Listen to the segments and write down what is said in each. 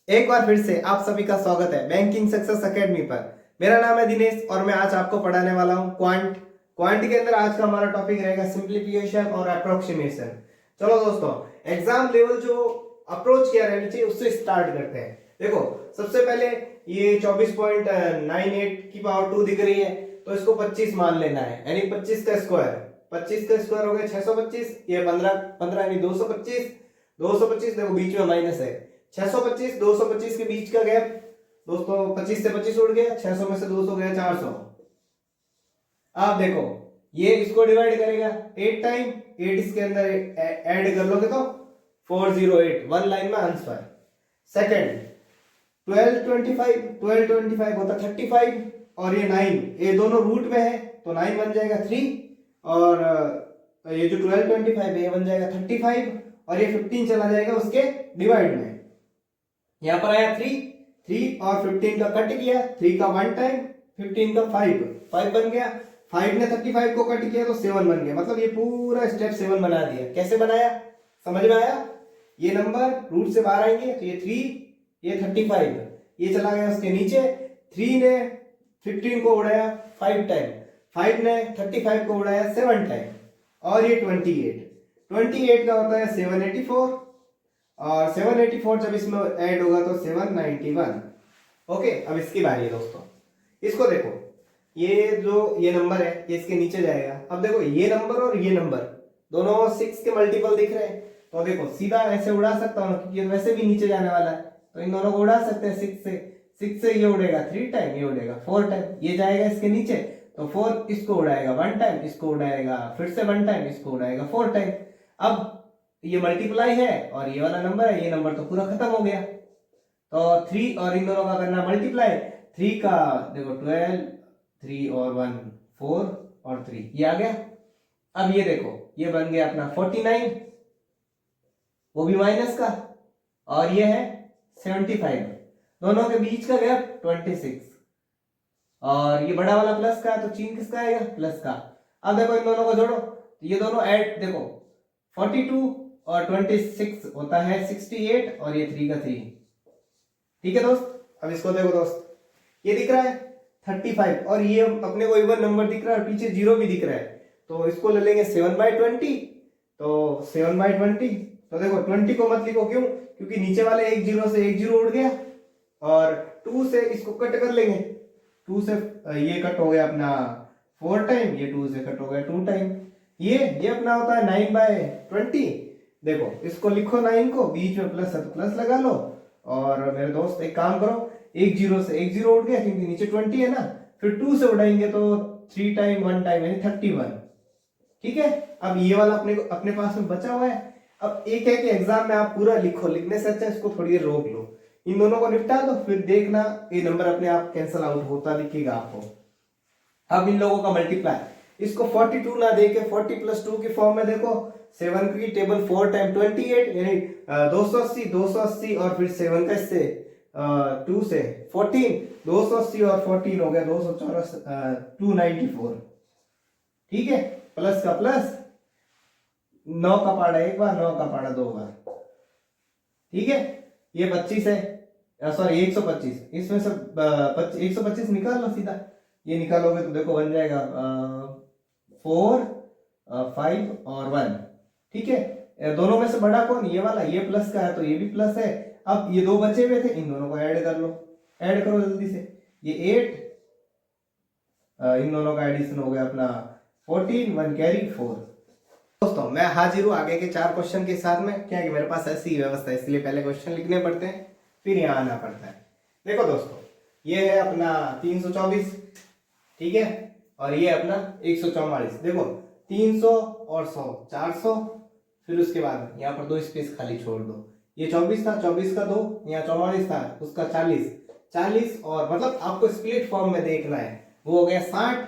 एक बार फिर से आप सभी का स्वागत है बैंकिंग सक्सेस एकेडमी पर। मेरा नाम है दिनेश और मैं आज आपको पढ़ाने वाला हूं क्वांट के अंदर आज का हमारा टॉपिक रहेगा सिंप्लीफिकेशन और अप्रोक्सीमेशन। चलो दोस्तों, एग्जाम लेवल जो अप्रोच किया रहना चाहिए उससे स्टार्ट करते हैं। देखो, सबसे पहले ये 24.98 की पावर 2 दिख रही है, तो इसको 25 मान लेना है, यानी 25 का स्क्वायर। 25 का स्क्वायर हो गया 625, ये 15 यानी 225। 225 देखो बीच में माइनस है, 625 225 के बीच का गैप दोस्तों 25 से 25 उड़ गया, 600 में से 200 गया 400। आप देखो ये इसको डिवाइड करेगा 8 टाइम, 8 इसके अंदर ऐड कर लोगे तो 408, वन लाइन में आंसर। सेकंड 1225 होता 35 और ये 9, ये दोनों रूट में है तो 9 बन जाएगा 3 और ये जो 1225 है ये बन जाएगा 35 और ये 15 चला जाएगा उसके डिवाइड में। यहां पर आया 3 और 15 का कट किया, 3 का 1 टाइम, 15 का 5 बन गया। 5 ने 35 को कट किया तो 7 बन गया। मतलब ये पूरा स्टेप 7 बना दिया। कैसे बनाया समझ में आया? ये नंबर रूट से बाहर आएंगे तो ये 3, ये 35, ये चला गया उसके नीचे। 3 ने 15 को उड़ाया 5 टाइम, 5 ने 35 को उड़ाया 7 टाइम और ये 28 का होता है 784 और 784 जब इसमें ऐड होगा तो 791। ओके, अब इसकी बारी है दोस्तों। इसको देखो, ये जो ये नंबर है ये इसके नीचे जाएगा। अब देखो ये नंबर और ये नंबर दोनों 6 के मल्टीपल दिख रहे हैं, तो देखो सीधा ऐसे उड़ा सकता हूँ क्योंकि वैसे भी नीचे जाने वाला है, तो इन दोनों को उड़ा सकते हैं 6 से ये उड़ेगा 3 टाइम, ये उड़ेगा 4 टाइम, ये जाएगा इसके नीचे तो 4 इसको उड़ाएगा 1 टाइम, इसको उड़ाएगा फिर से 1 टाइम, इसको उड़ाएगा 4 टाइम। अब ये मल्टीप्लाई है और ये वाला नंबर है, ये नंबर तो पूरा खत्म हो गया। तो 3 और इन दोनों का करना मल्टीप्लाई। 3 का देखो 12, 3 और 1 4 और 3 ये आ गया। अब ये देखो ये बन गया अपना 49, वो भी माइनस का, और ये है 75, दोनों के बीच का गैप 26 और ये बड़ा वाला प्लस का है तो चिन्ह किसका आएगा? प्लस का। अब देखो इन दोनों को जोड़ो तो ये दोनों ऐड, देखो 42 और 26 होता है 68 और ये 3 का 3। ठीक है दोस्त, अब इसको देखो दोस्त, ये दिख रहा है 35 और ये अपने को इवन नंबर दिख रहा है, पीछे जीरो भी दिख रहा है, तो इसको ले लेंगे 7/20। तो 7/20, तो देखो 20 को मत लिखो, क्यों? क्योंकि नीचे वाले एक जीरो से एक जीरो उड़ गया और 2 से इसको कट कर लेंगे। 2 से ये कट हो गया अपना 4 टाइम, ये 2 से कट हो गया 2 टाइम। ये अपना होता है 9/20। देखो इसको लिखो 9 को, बीच में प्लस है तो प्लस लगा लो। और मेरे दोस्त एक काम करो, एक जीरो से एक जीरो उड़ गया क्योंकि नीचे 20 है ना, फिर 2 से उड़ाएंगे तो 3 टाइम 1 टाइम यानी 31। ठीक है, अब ये वाला अपने पास में बचा हुआ है। अब एक है कि एग्जाम में आप पूरा लिखो, लिखने से अच्छा इसको थोड़ी देर रोक लो, इन दोनों को निपटा दो, फिर देखना ये नंबर अपने आप कैंसिल आउट होता दिखेगा आपको। अब इन लोगों का मल्टीप्लाई, इसको 42 ना देके 40 + 2 की फॉर्म में देखो, 7 की टेबल 4 टाइम 28 यानी 280 और फिर 7 का इससे 2 से 14, 280 और 14 हो गया 294। ठीक है, प्लस का प्लस, 9 का पाड़ा एक बार, 9 का पाड़ा 2 बार। ठीक है, ये 25 है, सॉरी 125, इसमें से 125 निकाल लो सीधा, ये निकालोगे तो देखो बन जाएगा 4 5 और 1। ठीक है, दोनों में से बड़ा कौन? ये वाला, ये प्लस का है तो ये भी प्लस है। अब ये 2 बचे हुए थे, इन दोनों को ऐड कर लो, ऐड करो जल्दी से। ये 8, इन दोनों का एडिशन हो गया अपना 14, 1 कैरी 4। दोस्तों मैं हाजिर हूँ आगे के 4 क्वेश्चन के साथ में। क्या कि मेरे पास ऐसी व्यवस्था है, इसलिए पहले क्वेश्चन लिखने पड़ते हैं फिर यहाँ आना पड़ता है। देखो दोस्तों, ये है अपना 324, ठीक है, और ये अपना 144। देखो 300 और 100 400, फिर उसके बाद यहाँ पर 2 स्पेस खाली छोड़ दो। ये 24 था, 24 का 2, यहाँ 44 था उसका 40 और मतलब आपको स्प्लिट फॉर्म में देखना है, वो हो गया 60।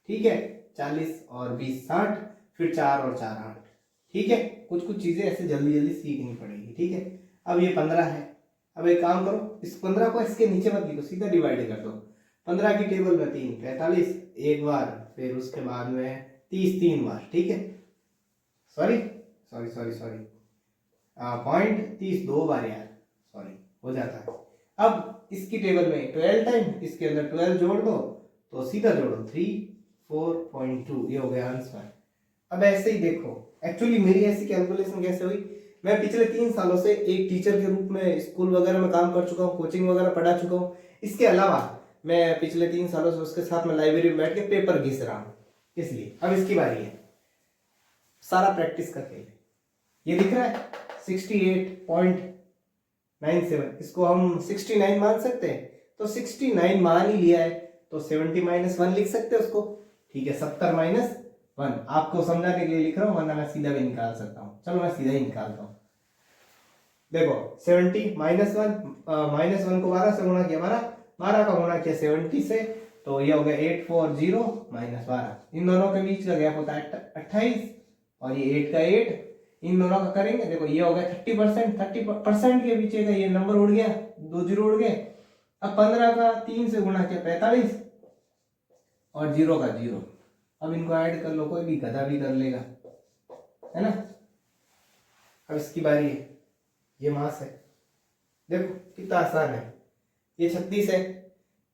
ठीक है, 40 और 20 60, फिर 4 और 4 8। ठीक है, कुछ कुछ चीजें ऐसे जल्दी जल्दी सीखनी पड़ेगी। ठीक है, अब ये 15 है। अब एक काम करो, इस 15 को इसके नीचे मत लिखो, सीधा डिवाइड कर दो। 15 की टेबल में 3 45 एक बार, फिर उसके बाद में 30 3 बार। ठीक है, सॉरी पॉइंट 30 2 बार यार, सॉरी हो जाता है। अब इसकी टेबल में 12 टाइम, इसके अंदर 12 जोड़ दो तो सीधा जोड़ो 3 4.2, ये हो गया आंसर। अब ऐसे ही देखो, एक्चुअली मेरी ऐसी कैलकुलेशन कैसे हुई, मैं पिछले 3 सालों से एक टीचर के रूप में स्कूल वगैरह में काम कर चुका हूँ, कोचिंग वगैरह पढ़ा चुका हूँ। इसके अलावा मैं पिछले 3 सालों से उसके साथ में लाइब्रेरी में बैठ के पेपर घिस रहा हूँ, इसलिए अब इसकी बारी है सारा प्रैक्टिस करके। ये दिख रहा है 68.97, इसको हम 69 मान सकते हैं, तो 69 मान ही लिया है तो 70 - 1 लिख सकते हैं उसको। ठीक है, 70 - 1 आपको समझाने के लिए लिख रहा हूँ, वरना मैं सीधा भी निकाल सकता हूँ। चलो मैं सीधा ही निकालता हूँ। देखो 70 - 1, -1 को 12 से गुणा किया, 12 का गुणा किया 70 से, तो ये हो गया 840 - 12। इन दोनों के बीच का गैप होता है 28 और ये 8 का 8, इन दोनों का करेंगे। देखो ये हो गया 30%, 30% के पीछे का ये नंबर उड़ गया, 2 जीरो उड़ गए। अब 15 का 3 से गुणा किया 45 और 0 का 0। अब इनको ऐड कर लो, कोई भी गधा भी कर लेगा, है ना। अब इसकी बारी है, ये मास है, देखो कितना आसान है। ये 36 है।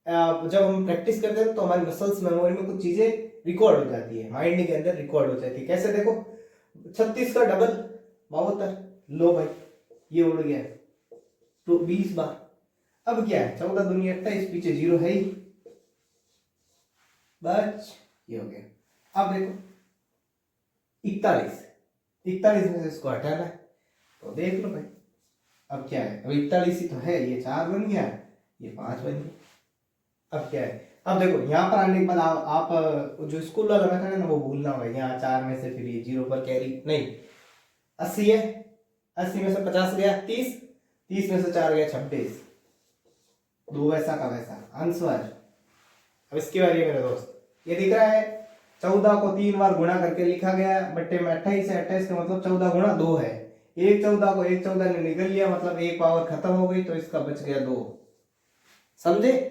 जब हम प्रैक्टिस करते हैं तो हमारी मसल्स मेमोरी में कुछ चीजें रिकॉर्ड हो जाती है, माइंड के अंदर रिकॉर्ड हो जाती है। कैसे, देखो 36 का डबल 72, लो भाई ये उड़ गया तो 20 बार। अब क्या है, 14 दूनी 28, पीछे 0 है ही, बस ये हो गया। अब देखो 41 में से इसको हटाना है, तो देख लो भाई अब क्या है। अब 41 ही तो है, ये 4 बन गया, ये 5 बन गया। अब क्या है, अब देखो यहाँ पर आने के बाद आप जो स्कूल वाला मेथड है ना वो भूलना होगा। यहाँ 4 में से फिर ये 0 पर कैरी नहीं, 80 है, 80 में से 50 गया 30, 30 में से 4 गया 26, 2 वैसा का वैसा आंसर। अब इसकी बारी है मेरे दोस्त, ये दिख रहा है 14 को 3 बार गुणा करके लिखा गया बट्टे में 28 है, 28 का मतलब 14 गुणा 2 है। एक 14 को एक 14 ने निकल लिया, मतलब एक पावर खत्म हो गई, तो इसका बच गया 2। समझे,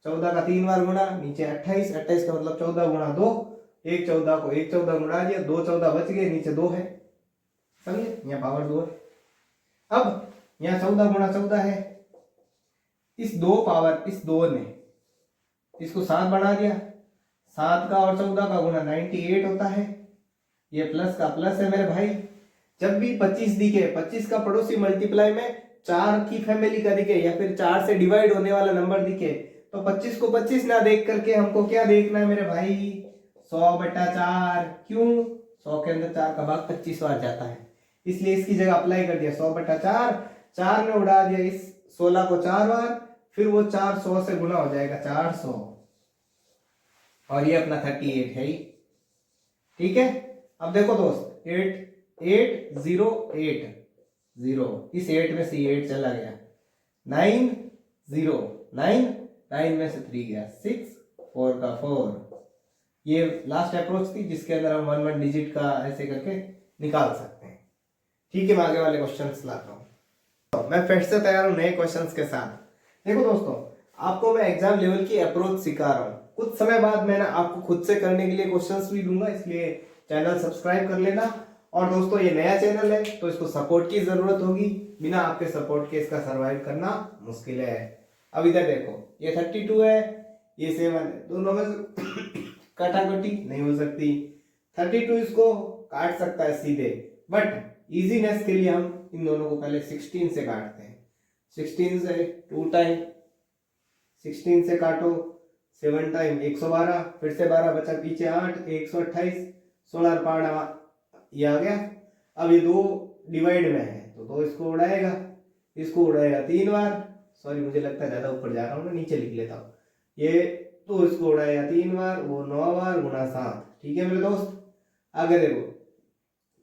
14 का 3 बार गुणा, नीचे 28, 28 का मतलब 14 गुणा 2, एक 14 को एक 14 गुणा दिया, 2 14 बच गए, नीचे 2 है। समझे, यहाँ पावर 2 है। अब यहाँ 14 गुणा 14 है, इस 2 पावर इस 2 ने इसको 7 बना दिया, 7 का और 14 का गुणा 98 होता है। ये प्लस का प्लस है मेरे भाई। जब भी 25 दिखे, 25 का पड़ोसी मल्टीप्लाई में 4 की फैमिली का दिखे या फिर 4 से डिवाइड होने वाला नंबर दिखे, तो 25 को 25 ना देख करके हमको क्या देखना है मेरे भाई, 100/4। क्यों, 100 के अंदर 4 का भाग 25 बार जाता है, इसलिए इसकी जगह अप्लाई कर दिया 100/4। 4 ने उड़ा दिया इस 16 को 4 बार, फिर वो 4 100 से गुना हो जाएगा 400, और ये अपना 38 है ही। ठीक है, अब देखो दोस्त 8 इस 8 में से 8 चला गया, 9 0 9 में से 3 गया 6, 4 का 4। ये लास्ट अप्रोच थी जिसके अंदर हम 1 डिजिट का ऐसे करके निकाल सकते हैं। ठीक है, मैं आगे वाले क्वेश्चंस लाता हूँ। तो मैं फिर से तैयार हूँ नए क्वेश्चंस के साथ। देखो दोस्तों, आपको मैं एग्जाम लेवल की अप्रोच सिखा रहा हूँ। कुछ समय बाद मैं ना आपको खुद से करने के लिए क्वेश्चंस भी दूंगा, इसलिए चैनल सब्सक्राइब कर लेना। और दोस्तों ये नया चैनल है तो इसको सपोर्ट की जरूरत होगी, बिना आपके सपोर्ट के इसका सरवाइव करना मुश्किल है। अब इधर देखो, ये 32 है, ये 7 है, दोनों में काटाकटी नहीं हो सकती। 32 इसको काट सकता है सीधे, बट इजीनेस के लिए हम इन दोनों को पहले 16 से काटते हैं। 16 से 2 टाइम, 16 से काटो 7 टाइम 112, फिर से 12 बचा, पीछे 8, 128, 16 पाड़ा ये आ गया। अब ये 2 डिवाइड में है तो 2 इसको उड़ाएगा 3 बार, सॉरी मुझे लगता है ज्यादा ऊपर जा रहा हूँ, मैं नीचे लिख लेता हूँ। ये 2 इसको उड़ाएगा 3 बार, वो 9 बार गुणा 7। ठीक है मेरे दोस्त, आगे देखो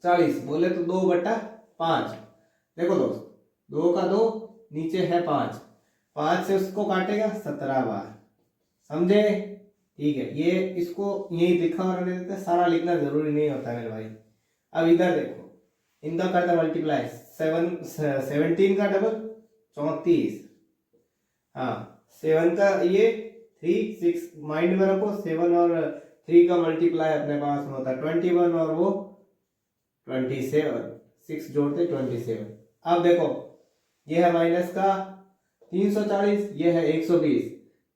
40 बोले तो 2/5। देखो दोस्त 2 का 2, नीचे है 5, 5 से उसको काटेगा 17 बार। समझे, ठीक है। ये इसको यही लिखा और रहने देते, सारा लिखना जरूरी नहीं होता मेरे भाई। अब इधर देखो, इनका करता मल्टीप्लाई 17 का डबल 34, हाँ 7 का ये 3 6 माइंड में रखो, 7 और 3 का मल्टीप्लाई अपने पास में होता है 21 और वो 27, 6 जोड़ते 27। अब देखो ये है माइनस का 340, ये है 120।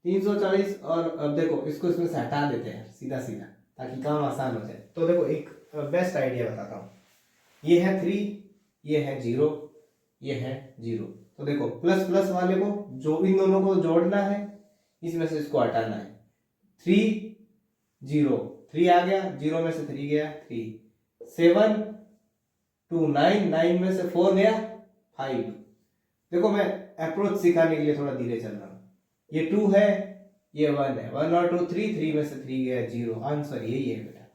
340 और अब देखो इसको इसमें से हटा देते हैं सीधा सीधा ताकि काम आसान हो जाए। तो देखो एक बेस्ट आइडिया बताता हूँ। ये है 3, ये है 0, ये है 0। तो देखो प्लस प्लस वाले को जो इन दोनों को जोड़ना है, इसमें से इसको हटाना है। 3 0, 3 आ गया, 0 में से 3 गया 3, 7 2 9, 9 में से 4 गया 5। देखो मैं अप्रोच सिखाने के लिए थोड़ा धीरे चल रहा हूँ। ये 2 है, ये 1 है, 1 और 2 3, 3 में से 3 गया 0। आंसर यही है बेटा।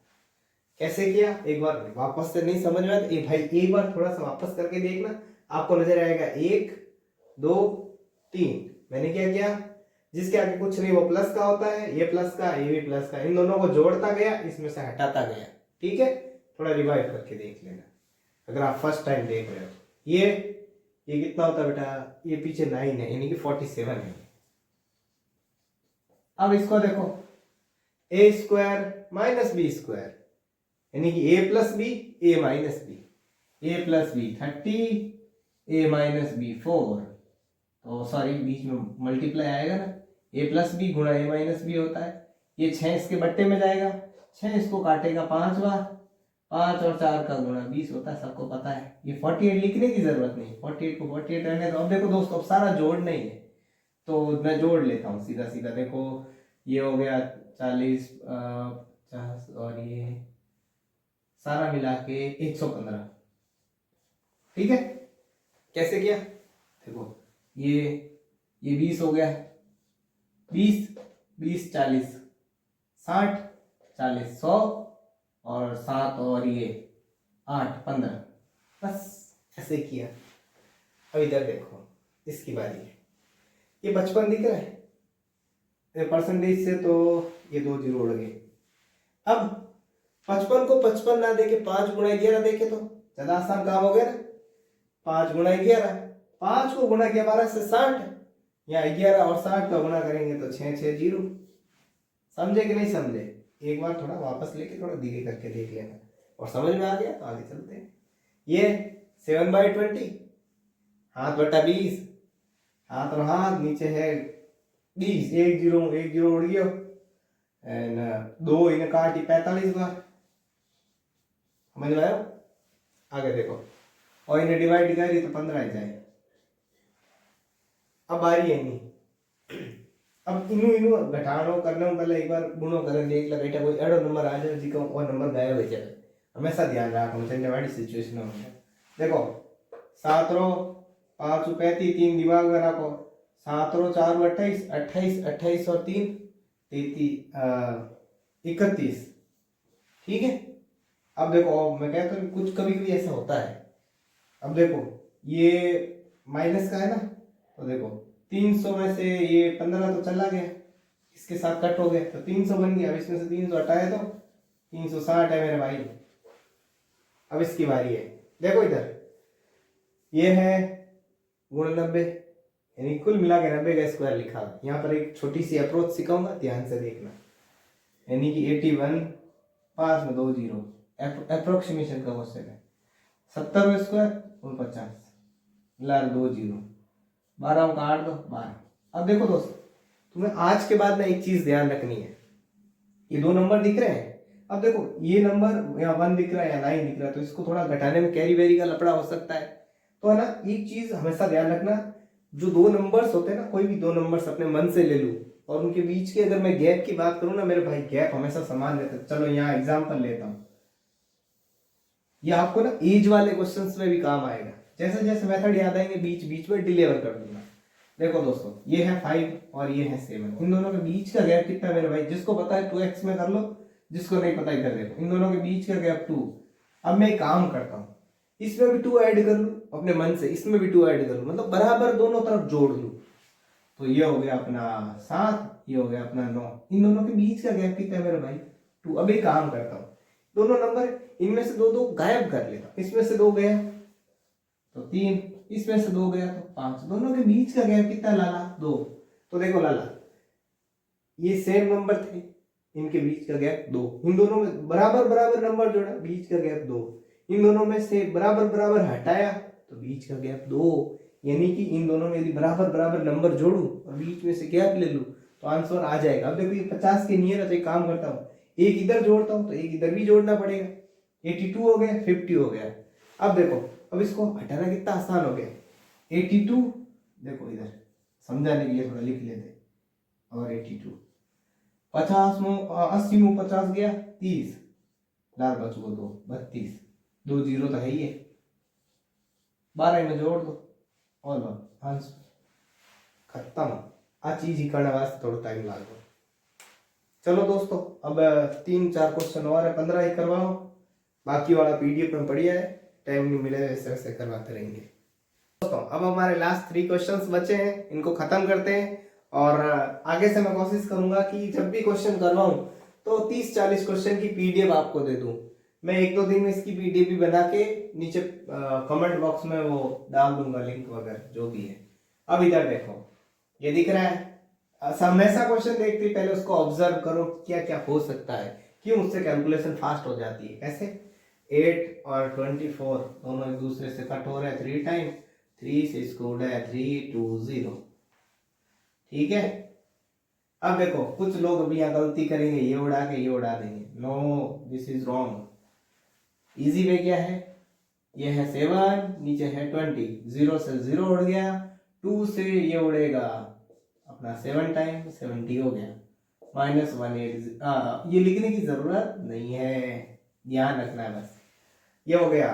कैसे किया एक बार वापस से नहीं समझ में आया तो भाई एक बार थोड़ा सा वापस करके देखना, आपको नजर आएगा 1 2 3। मैंने क्या किया, जिसके आगे कुछ नहीं वो प्लस का होता है, ये प्लस का ये भी प्लस का, इन दोनों को जोड़ता गया, इसमें से हटाता गया। ठीक है, थोड़ा रिवाइव करके देख लेना अगर आप फर्स्ट टाइम देख रहे हो। ये कितना होता है बेटा, ये पीछे 9 है यानी कि 47 है। अब इसको देखो, a square minus B square यानी कि a plus B a minus B, a plus B 30, a minus B 4। तो सॉरी बीच में मल्टीप्लाई आएगा ना, a प्लस बी गुणा a माइनस बी होता है। ये 6 इसके बट्टे में जाएगा, 6 इसको काटेगा 5 बार, 5 और 4 का गुणा 20 होता है, सबको पता है। ये 48 लिखने की जरूरत नहीं, 48 को 48 रहने दो। अब देखो दोस्तों, अब सारा जोड़ना ही है तो मैं जोड़ लेता हूँ सीधा सीधा। देखो ये हो गया 40 50 और ये सारा मिला के 115। ठीक है, कैसे किया देखो, ये 20 हो गया, 20 20 40 60 40 100 और 7 और ये 8 15। बस ऐसे किया। अब इधर देखो, इसकी बारी है। ये 55 दिख रहा है परसेंटेज से, तो ये 2 जीरो उड़ गए। अब 55 को 55 ना देके 5 गुणा 11 देखे तो ज्यादा आसान काम हो गया ना। 5 गुणा 11, 5 को गुणा किया 12 से 60, या 11 और 60 का गुणा करेंगे तो 6 6 0। समझे कि नहीं समझे? एक बार थोड़ा वापस लेके थोड़ा धीरे करके देख लेना, और समझ में आ गया तो आगे चलते हैं। ये 7/20, हाथ बटा 20, हाथ और हाथ नीचे है 20, 1 0 उड़ गया, एंड 2 इन्हें काटी 45 बार। समझ में आया? आगे देखो, और इन्हें डिवाइड करी तो 15 ही जाए। अब बारी है नहीं, अब इनू घटाड़ो करने में पहले एक बार गुणो करें देख लो बेटा, कोई एडो नंबर आ जाए जिसका और नंबर गायब हो जाए, हमेशा ध्यान रखना चाहिए वाली सिचुएशन में। देखो 7 रो 5 35, 3 दिमाग में रखो, 7 रो 4 28, 28 28 और 3 31। ठीक है, अब देखो मैं कहता हूँ कुछ कभी कभी ऐसा होता है। अब देखो ये माइनस का है ना, तो देखो 300 में से ये 15 तो चला गया, इसके साथ कट हो गया तो 300 बन गया। अब इसमें से 300 हटाए तो 360 है मेरे भाई। अब इसकी बारी है, देखो इधर ये है गुण 90 यानी कुल मिला के 90 का स्क्वायर लिखा। यहाँ पर एक छोटी सी अप्रोच सिखाऊंगा, ध्यान से देखना। यानी कि 81 पास में 2 जीरो, अप्रोक्सीमेशन का क्वेश्चन है। 70 में स्क्वायर 49 लाल 2 जीरो, 12 का 8 दो 12। अब देखो दोस्तों, तुम्हें आज के बाद में एक चीज ध्यान रखनी है, ये 2 नंबर दिख रहे हैं। अब देखो ये नंबर यहाँ 1 दिख रहा है या 9 दिख रहा है, तो इसको थोड़ा घटाने में कैरी वेरी का लफड़ा हो सकता है। तो है ना, एक चीज हमेशा ध्यान रखना, जो 2 नंबर्स होते हैं ना, कोई भी 2 नंबर्स अपने मन से ले लूं और उनके बीच के अगर मैं गैप की बात करूं ना मेरे भाई, गैप हमेशा समान रहता है। चलो यहाँ एग्जाम्पल लेता हूं, ये आपको ना एज वाले क्वेश्चंस में भी काम आएगा। जैसे जैसे मेथड याद आएंगे बीच बीच में डिलीवर कर दूंगा। देखो दोस्तों, ये है 5 और ये है 7, इन दोनों के बीच का गैप कितना है मेरे भाई? जिसको पता है 2x में कर लो, जिसको नहीं पता इधर देखो, इन दोनों के बीच का गैप 2। अब मैं एक काम करता हूँ, इसमें भी 2 ऐड कर लूं अपने मन से, इसमें भी 2 ऐड कर लूं, मतलब बराबर दोनों तरफ जोड़ लूं। तो ये हो गया अपना 7, ये हो गया अपना 9, इन दोनों के बीच का गैप कितना है मेरे भाई? 2। अब एक काम करता हूँ, दोनों नंबर इनमें से 2 2 गायब कर लेता हूं। इसमें से 2 गया तो 3, इसमें से 2 गया तो 5, दोनों के बीच का गैप कितना लाला? 2। तो देखो लाला, ये सेम नंबर थे, इनके बीच का गैप 2, इन दोनों में बराबर बराबर नंबर जोड़ा, बीच का गैप 2, इन दोनों में से बराबर बराबर हटाया तो बीच का गैप 2, यानी कि इन दोनों में यदि बराबर बराबर नंबर जोड़ूं और बीच में से गैप ले लूं तो आंसर आ जाएगा। अब देखो ये 50 के नियर है तो एक काम करता हूँ, एक इधर जोड़ता हूँ तो एक इधर भी जोड़ना पड़ेगा। 82 हो गया, 50 हो गया। अब देखो, अब इसको हटाना कितना आसान हो गया। 82 देखो इधर समझाने के लिए थोड़ा लिख लेते, और 82 50 में 80 में 50 गया 30, लाल बच को 2 32, 2 जीरो तो है ही है, 12 में जोड़ दो और आंसर खत्म। आ चीज ही करने वास्ते थोड़ा टाइम लागो। चलो दोस्तों, अब 3-4 क्वेश्चन और है, 15 ही करवाओ, बाकी वाला पीडीएफ में बढ़िया है, टाइम नहीं मिले ऐसे ऐसे करवाते रहेंगे। दोस्तों अब हमारे लास्ट 3 क्वेश्चंस बचे हैं, इनको खत्म करते हैं। और आगे से मैं कोशिश करूंगा कि जब भी क्वेश्चन करवाऊं तो 30-40 क्वेश्चन की पीडीएफ आपको दे दूं। मैं 1-2 दिन में इसकी पीडीएफ भी बना के नीचे कमेंट बॉक्स में वो डाल दूंगा, लिंक वगैरह जो भी है। अब इधर देखो, ये दिख रहा है, हमेशा क्वेश्चन देखते पहले उसको ऑब्जर्व करो क्या क्या हो सकता है, क्यों उससे कैलकुलेशन फास्ट हो जाती है। कैसे 8 और 24 दोनों एक दूसरे से कट हो रहे हैं 3 टाइम, 3 से इसको उड़ाया 320, ठीक है। अब देखो कुछ लोग अभी यहाँ गलती करेंगे, ये उड़ा के ये उड़ा देंगे, no this is wrong. Easy way क्या है, ये है 7, नीचे है 20, 0 से 0 उड़ गया, 2 से ये उड़ेगा अपना 7 टाइम 70 हो गया, -180। ये लिखने की जरूरत नहीं है, ध्यान रखना है बस। ये हो गया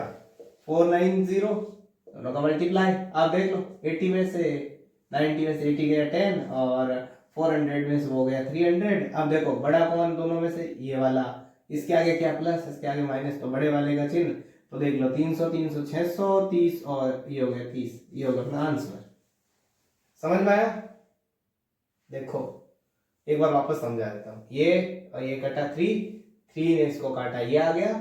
490, दोनों का मल्टीप्लाई। आप देख लो 80 में से 90 में से 80 गया 10, और 400 में से वो गया 300। अब देखो बड़ा कौन दोनों में से, ये वाला, इसके आगे क्या प्लस, इसके आगे माइनस, तो बड़े वाले का चिन्ह। तो देख लो 300 300 600 30, और ये हो गया 30, ये होगा अपना आंसर। समझ में आया? देखो एक बार वापस समझा देता हूँ। ये और ये कटा 3 ने इसको काटा, ये आ गया।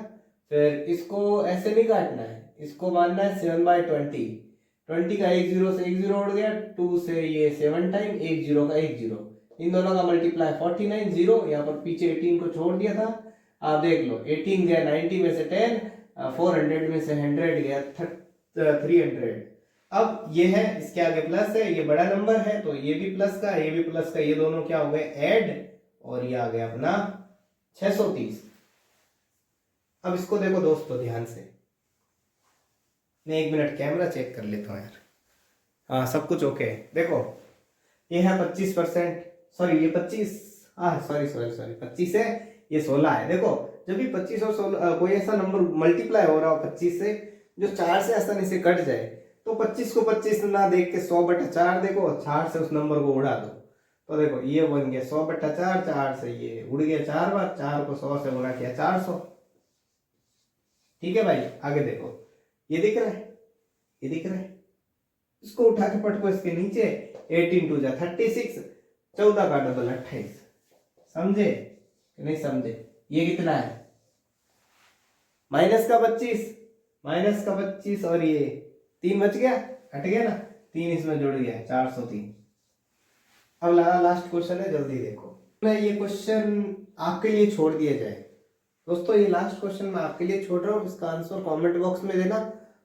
फिर इसको ऐसे नहीं काटना है, इसको मानना है 7/20, 20 का 1 0 से 1 0 उड़ गया, 2 से ये 7 टाइम, 1 0 का 1 0, इन दोनों का मल्टीप्लाई 49, 0 यहाँ पर पीछे 18 को छोड़ दिया था। आप देख लो 18 गया 90 में से 10, 400 में से 100 गया 300। अब ये है, इसके आगे प्लस है, ये बड़ा नंबर है तो ये भी प्लस का, ये भी प्लस का, ये दोनों क्या हो गए ऐड, और ये आ गया अपना 630। अब इसको देखो दोस्तों ध्यान से, मैं 1 मिनट कैमरा चेक कर लेता हूँ यार। हाँ सब कुछ ओके है। देखो ये है 25%, सॉरी ये 25, सॉरी 25 है, ये 16 है। देखो जब भी 25 और 16 कोई ऐसा नंबर मल्टीप्लाई हो रहा हो 25 से जो 4 से आसानी से कट जाए, तो 25 को 25 ना देख के 100/4 देखो, 4 से उस नंबर को उड़ा दो। तो देखो ये बन गया 100/4, 4 से ये उड़ गया 4 बार, 4 को 100 से गुणा किया 400। ठीक है भाई, आगे देखो ये दिख रहा है, ये दिख रहा है, इसको उठा के पटको इसके नीचे, 18 2 जा 36, 14 का डबल 28। समझे कि नहीं समझे? ये कितना है माइनस का 25 और ये 3 बच गया, हट गया ना, 3 इसमें जुड़ गया 403। अब लास्ट क्वेश्चन है, जल्दी देखो। ये क्वेश्चन आपके लिए छोड़ दिया जाए दोस्तों, ये लास्ट क्वेश्चन मैं आपके लिए छोड़ रहा हूँ, इसका आंसर कमेंट बॉक्स में देना।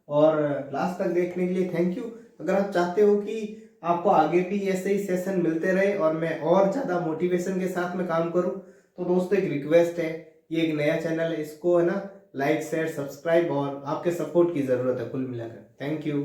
और लास्ट तक देखने के लिए थैंक यू। अगर आप चाहते हो कि आपको आगे भी ऐसे ही सेशन मिलते रहे और मैं और ज्यादा मोटिवेशन के साथ में काम करूं, तो दोस्तों एक रिक्वेस्ट है, ये एक नया चैनल है, इसको है ना लाइक शेयर सब्सक्राइब और आपके सपोर्ट की जरूरत है कुल मिलाकर। Thank you.